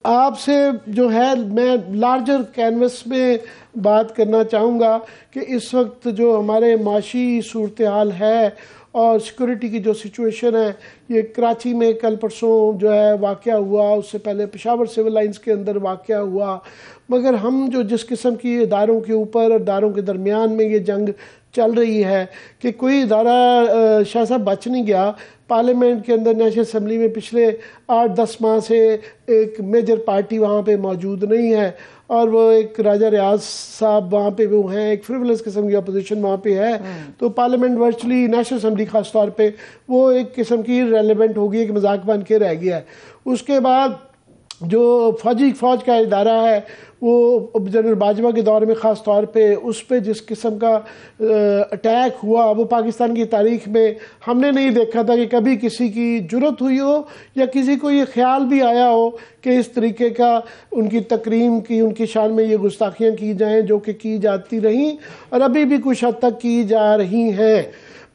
آپ سے جو ہے میں لارجر کینوس میں بات کرنا چاہوں گا کہ اس وقت جو ہمارے معاشی صورتحال ہے اور سیکورٹی کی جو سچویشن ہے، یہ کراچی میں کل پرسوں جو ہے واقعہ ہوا، اس سے پہلے پشاور سول لائنز کے اندر واقعہ ہوا، مگر ہم جو جس قسم کی اداروں کے اوپر اور اداروں کے درمیان میں یہ جنگ چل رہی ہے کہ کوئی ادارہ شاہ صاحب بچ نہیں گیا۔ پارلیمنٹ کے اندر نیشنل اسمبلی میں پچھلے 8-10 ماہ سے ایک میجر پارٹی وہاں پہ موجود نہیں ہے، اور وہ ایک راجہ ریاض صاحب وہاں پہ وہ ہیں، ایک فریولس قسم کی اپوزیشن وہاں پہ ہے، تو پارلیمنٹ ورچولی نیشنل اسمبلی خاص طور پہ وہ ایک قسم کی ریلیونٹ ہو گئی ہے کہ مذاق بن کے رہ گیا ہے۔ اس کے بعد جو فوج کا ادارہ ہے وہ جنرل باجوہ کے دور میں خاص طور پہ اس پہ جس قسم کا اٹیک ہوا، وہ پاکستان کی تاریخ میں ہم نے نہیں دیکھا تھا کہ کبھی کسی کی جرت ہوئی ہو یا کسی کو یہ خیال بھی آیا ہو کہ اس طریقے کا ان کی تکریم کی، ان کی شان میں یہ گستاخیاں کی جائیں جو کہ کی جاتی رہیں اور ابھی بھی کچھ حد تک کی جا رہی ہیں۔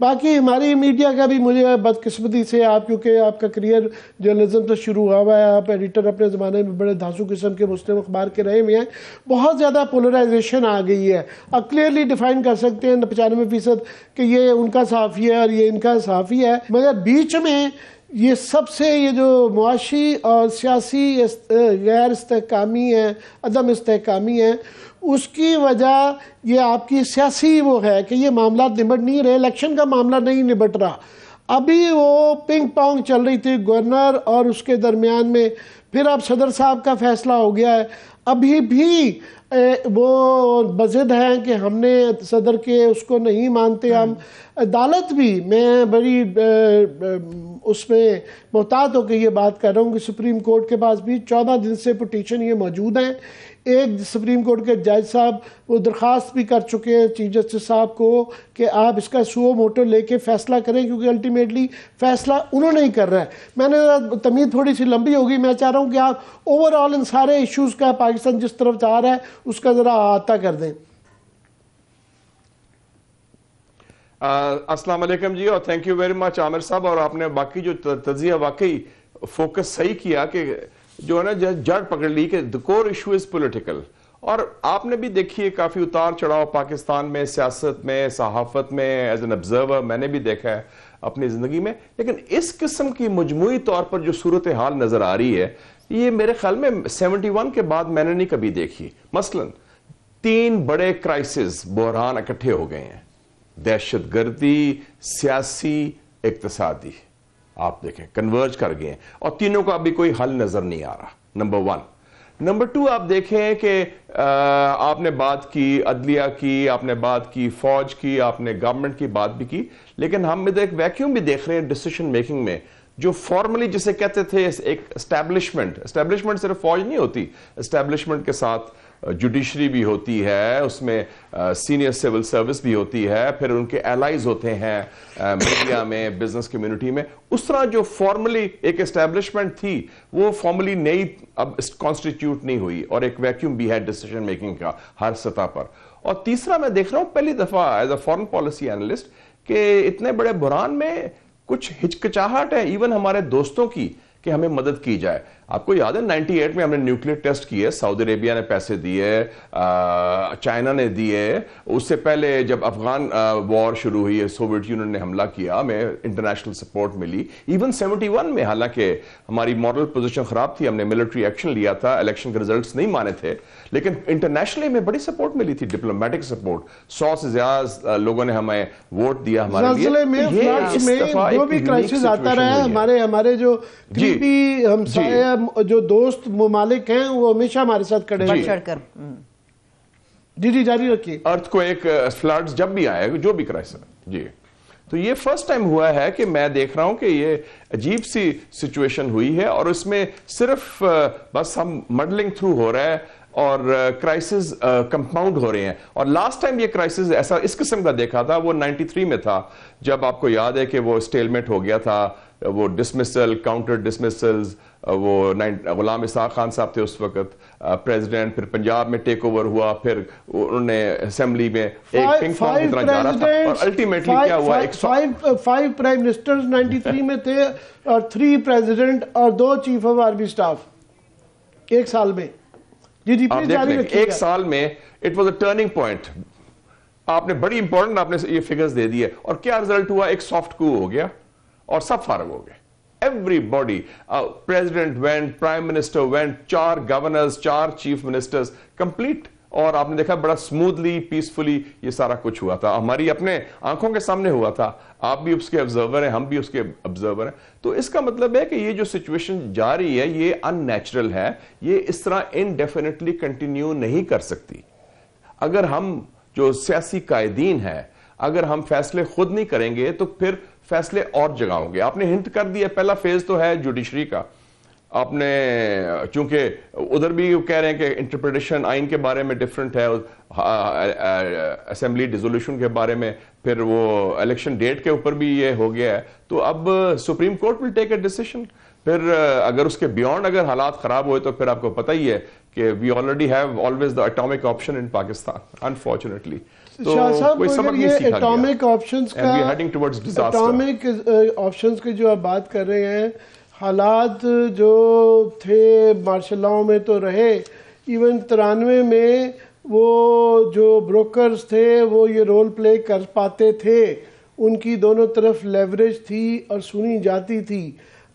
باقی ہماری میڈیا کا بھی مجھے بدقسمتی سے کیونکہ آپ کا کریئر جرنلزم تو شروع ہوا ہے، آپ ایڈیٹر اپنے زمانے میں بڑے دھاسو قسم کے مسلم اخبار کے رہے ہوئے ہیں، بہت زیادہ پولرائزیشن آ گئی ہے۔ آپ کلیئرلی ڈیفائن کر سکتے ہیں 95% کہ یہ ان کا صحافی ہے اور یہ ان کا صحافی ہے، مگر بیچ میں یہ سب سے یہ جو معاشی اور سیاسی غیر استحکامی ہے، عدم استحکامی ہے، اس کی وجہ یہ آپ کی سیاسی وہ ہے کہ یہ معاملات نبٹ نہیں رہے، الیکشن کا معاملہ نہیں نبٹ رہا۔ ابھی وہ پنگ پونگ چل رہی تھی گورنر اور اس کے درمیان میں، پھر اب صدر صاحب کا فیصلہ ہو گیا ہے، ابھی بھی وہ بضد ہیں کہ ہم نے صدر کے اس کو نہیں مانتے ہم۔ عدالت بھی، میں بڑی اس میں محتاط ہو کے یہ بات کر رہا ہوں کہ سپریم کورٹ کے پاس بھی 14 دن سے پٹیشن یہ موجود ہیں۔ ایک سپریم کورٹ کے جج صاحب وہ درخواست بھی کر چکے ہیں چیف جسٹس صاحب کو کہ آپ اس کا سو موٹو لے کے فیصلہ کریں، کیونکہ الٹیمیٹلی فیصلہ انہوں نے ہی کر رہا ہے۔ میں نے تمید تھوڑی سی لمبی ہوگی، میں چاہ رہا ہوں کہ آپ اوور آل ان سارے ایشوز کا پاکستان جس طرف جا رہا ہے اس کا ذرا احاطہ کر دیں۔ السلام علیکم جی، اور تھینک یو ویری مچ عامر صاحب، اور آپ نے باقی جو تجزیہ واقعی فوکس صحیح کیا کہ جو ہے نا جڑ پکڑ لی کہ the core issue is political، اور آپ نے بھی دیکھیے کافی اتار چڑھاؤ پاکستان میں، سیاست میں، صحافت میں، ایز این observer میں نے بھی دیکھا ہے اپنی زندگی میں، لیکن اس قسم کی مجموعی طور پر جو صورتحال نظر آ رہی ہے یہ میرے خیال میں 71 کے بعد میں نے نہیں کبھی دیکھی۔ مثلا 3 بڑے کرائسس، بحران اکٹھے ہو گئے ہیں، دہشت گردی، سیاسی، اقتصادی، آپ دیکھیں کنورج کر گئے ہیں، اور تینوں کا ابھی کوئی حل نظر نہیں آ رہا، نمبر 1۔ نمبر 2 آپ دیکھیں کہ آپ نے بات کی عدلیہ کی، آپ نے بات کی فوج کی، آپ نے گورنمنٹ کی بات بھی کی، لیکن ہم ایک ویکیوم بھی دیکھ رہے ہیں ڈیسیشن میکنگ میں، جو فارملی جسے کہتے تھے ایک اسٹیبلشمنٹ صرف فوج نہیں ہوتی، اسٹیبلشمنٹ کے ساتھ جوڈیشری بھی ہوتی ہے، اس میں سینئر سول سروس بھی ہوتی ہے، پھر ان کے ایلائز ہوتے ہیں میڈیا میں، بزنس کمیونٹی میں، اس طرح جو فارملی ایک اسٹیبلشمنٹ تھی وہ فارملی نئی اب کانسٹیٹیوٹ نہیں ہوئی، اور ایک ویکیوم بھی ہے ڈیسیشن میکنگ کا ہر سطح پر۔ اور تیسرا میں دیکھ رہا ہوں پہلی دفعہ as a foreign policy analyst کہ اتنے بڑے بحران میں کچھ ہچکچاہٹ ہے ایون ہمارے دوستوں کی کہ ہمیں مدد کی جائے۔ آپ کو یاد ہے 98 میں ہم نے نیوکلیئر ٹیسٹ کیے، سعودی عربیہ نے پیسے دیے، چائنا نے دیے، اس سے پہلے جب افغان وار شروع ہوئی ہے سوویت یونین نے حملہ کیا، ہمیں انٹرنیشنل سپورٹ ملی، ایون 71 میں حالانکہ ہماری ماڈل پوزیشن خراب تھی، ہم نے ملٹری ایکشن لیا تھا، الیکشن کے ریزلٹس نہیں مانے تھے، لیکن انٹرنیشنلی میں بڑی سپورٹ ملی تھی، ڈپلومیٹک سپورٹ، 100 سے زیادہ لوگوں نے ہمیں ووٹ دیا ہمارے لیے۔ زلزلے میں، فلڈز میں، جو بھی کرائسس آتا رہا ہے، ہمارے جو قریبی ہمسایہ جو دوست ممالک ہیں وہ ہمیشہ ہمارے ساتھ کھڑے ہیں۔ جی جاری رکھیے۔ ارتھ کو ایک فلڈز جب بھی آئے جو بھی کرائسس، جی تو یہ فرسٹ ٹائم ہوا ہے کہ میں دیکھ رہا ہوں کہ یہ عجیب سی سچویشن ہوئی ہے، اور اس میں صرف بس ہم مڈلنگ تھرو ہو رہا ہے اور کرائسس کمپاؤنڈ ہو رہے ہیں۔ اور لاسٹ ٹائم یہ کرائسس ایسا اس قسم کا دیکھا تھا وہ 93 میں تھا، جب آپ کو یاد ہے کہ وہ اسٹیلمیٹ ہو گیا تھا، وہ ڈسمسل، کاؤنٹر ڈسمسلز، وہ غلام اسحاق خان صاحب تھے اس وقت پریزیڈنٹ، پھر پنجاب میں ٹیک اوور ہوا، پھر انہوں نے اسمبلی میں ایک پنگ پونگ کی طرح جا رہا تھا، اور الٹیمیٹلی کیا ہوا، 5 پرائم منسٹرز 93 میں تھے، اور 3 پریزیڈنٹ اور 2 چیف آف آرمی سٹاف۔ ایک سال میں GDP جاری رکھی ایک سال میں it was a turning point. آپ نے بڑی امپورٹنٹ آپ نے یہ فگرز دے دی ہے, اور کیا رزلٹ ہوا؟ ایک سافٹ کو ہو گیا اور سب فارغ ہو گئے. Everybody, president went, prime minister went, 4 governors, 4 chief ministers, complete. اور آپ نے دیکھا بڑا سموتھلی پیسفلی یہ سارا کچھ ہوا تھا, ہماری اپنے آنکھوں کے سامنے ہوا تھا. آپ بھی اس کے آبزرور ہیں, ہم بھی اس کے آبزرور ہیں. تو اس کا مطلب ہے کہ یہ جو سچویشن جا رہی ہے یہ ان نیچرل ہے, یہ اس طرح انڈیفینیٹلی کنٹینیو نہیں کر سکتی. اگر ہم جو سیاسی قائدین ہیں, اگر ہم فیصلے خود نہیں کریں گے تو پھر فیصلے اور جگہ ہوں گے. آپ نے ہنٹ کر دیا, پہلا فیز تو ہے جوڈیشری کا. آپ نے چونکہ ادھر بھی کہہ رہے ہیں کہ انٹرپریٹیشن آئین کے بارے میں ڈیفرنٹ ہے, اسمبلی ڈیزولوشن کے بارے میں, پھر وہ الیکشن ڈیٹ کے اوپر بھی یہ ہو گیا ہے. تو اب supreme court will take a decision. پھر اگر اس کے بیونڈ اگر حالات خراب ہوئے تو پھر آپ کو پتہ ہی ہے کہ we already have always the atomic option in Pakistan, unfortunately. Shah صاحب یہ اٹامک آپشنز کا, اٹامک آپشنز کی جو آپ بات کر رہے ہیں, حالات جو تھے مارشل لاء میں تو رہے, ایون 93 میں وہ جو بروکرز تھے وہ یہ رول پلے کر پاتے تھے, ان کی دونوں طرف لیوریج تھی اور سنی جاتی تھی.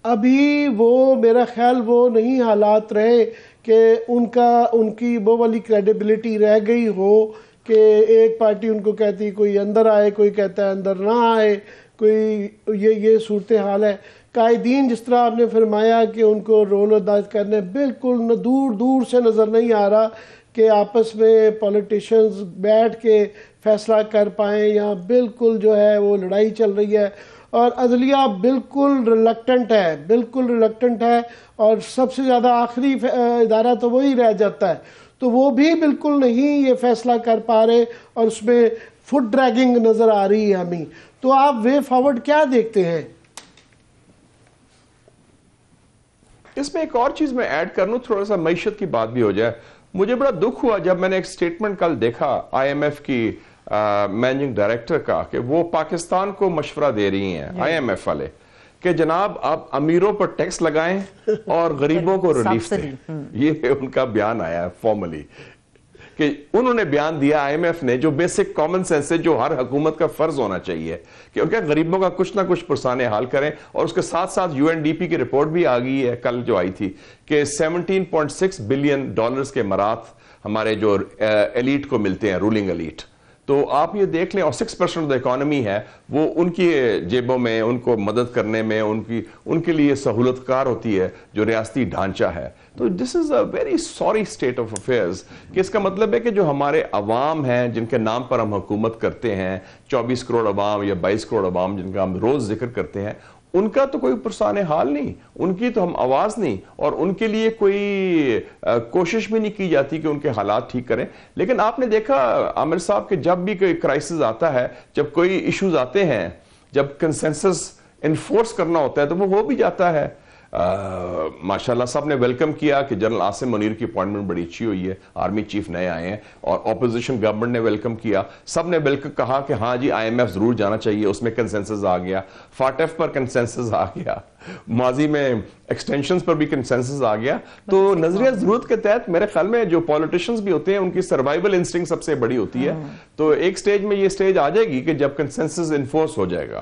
ابھی وہ میرا خیال وہ نہیں حالات رہے کہ ان کی وہ والی کریڈیبلٹی رہ گئی ہو کہ ایک پارٹی ان کو کہتی کوئی اندر آئے, کوئی کہتا ہے اندر نہ آئے, کوئی یہ صورتحال ہے. قائدین جس طرح آپ نے فرمایا کہ ان کو رول ادا کرنے, بالکل دور دور سے نظر نہیں آ رہا کہ آپس میں پولیٹیشنز بیٹھ کے فیصلہ کر پائیں, یا بالکل جو ہے وہ لڑائی چل رہی ہے. اور عدلیہ بالکل ریلکٹنٹ ہے, بالکل ریلکٹنٹ ہے, اور سب سے زیادہ آخری ادارہ تو وہی رہ جاتا ہے. تو وہ بھی بالکل نہیں یہ فیصلہ کر پا رہے, اور اس میں فٹ ڈریگنگ نظر آ رہی ہے ہمیں. تو آپ وے فارورڈ کیا دیکھتے ہیں؟ اس میں ایک اور چیز میں ایڈ کر لوں, تھوڑا سا معیشت کی بات بھی ہو جائے. مجھے بڑا دکھ ہوا جب میں نے ایک سٹیٹمنٹ کل دیکھا IMF کی مینیجنگ ڈائریکٹر کا, کہ وہ پاکستان کو مشورہ دے رہی ہیں IMF والے کہ جناب آپ امیروں پر ٹیکس لگائیں اور غریبوں کو ریلیف دیں. یہ ان کا بیان آیا ہے فارملی, کہ انہوں نے بیان دیا IMF نے, جو بیسک کامن سینس ہے, جو ہر حکومت کا فرض ہونا چاہیے کہ غریبوں کا کچھ نہ کچھ پرسان حال کریں. اور اس کے ساتھ ساتھ UNDP کی رپورٹ بھی آ گئی ہے کل جو آئی تھی کہ $17.6 بلین کے مرات ہمارے جو ایلیٹ کو ملتے ہیں, رولنگ ایلیٹ. تو آپ یہ دیکھ لیں, اور 6% آف دا اکانومی ہے وہ ان کی جیبوں میں, ان کو مدد کرنے میں ان کے لیے سہولت کار ہوتی ہے جو ریاستی ڈھانچہ ہے. تو this is a very sorry state of affairs, کہ اس کا مطلب ہے کہ جو ہمارے عوام ہیں جن کے نام پر ہم حکومت کرتے ہیں, 24 کروڑ عوام یا 22 کروڑ عوام جن کا ہم روز ذکر کرتے ہیں, ان کا تو کوئی پرسان حال نہیں, ان کی تو ہم آواز نہیں, اور ان کے لیے کوئی کوشش بھی نہیں کی جاتی کہ ان کے حالات ٹھیک کریں. لیکن آپ نے دیکھا عامر صاحب کہ جب بھی کوئی کرائسس آتا ہے, جب کوئی ایشوز آتے ہیں, جب کنسنسس انفورس کرنا ہوتا ہے تو وہ ہو بھی جاتا ہے. ماشاءاللہ سب نے ویلکم کیا کہ جنرل عاصم منیر کی اپوائنٹمنٹ بڑی اچھی ہوئی ہے, آرمی چیف نئے آئے ہیں, اور اپوزیشن گورنمنٹ نے ویلکم کیا, سب نے ویلکم کہا کہ ہاں جی IMF ضرور جانا چاہیے, اس میں کنسنسس آ گیا, FATF پر کنسنسس آ گیا, ماضی میں ایکسٹینشنز پر بھی کنسنسس آ گیا. تو نظریہ ضرورت کے تحت میرے خیال میں جو پولیٹیشنز بھی ہوتے ہیں ان کی سروائیول انسٹنکٹ سب سے بڑی ہوتی ہے. تو ایک سٹیج میں یہ سٹیج آ جائے گی کہ جب کنسنسس انفورس ہو جائے گا.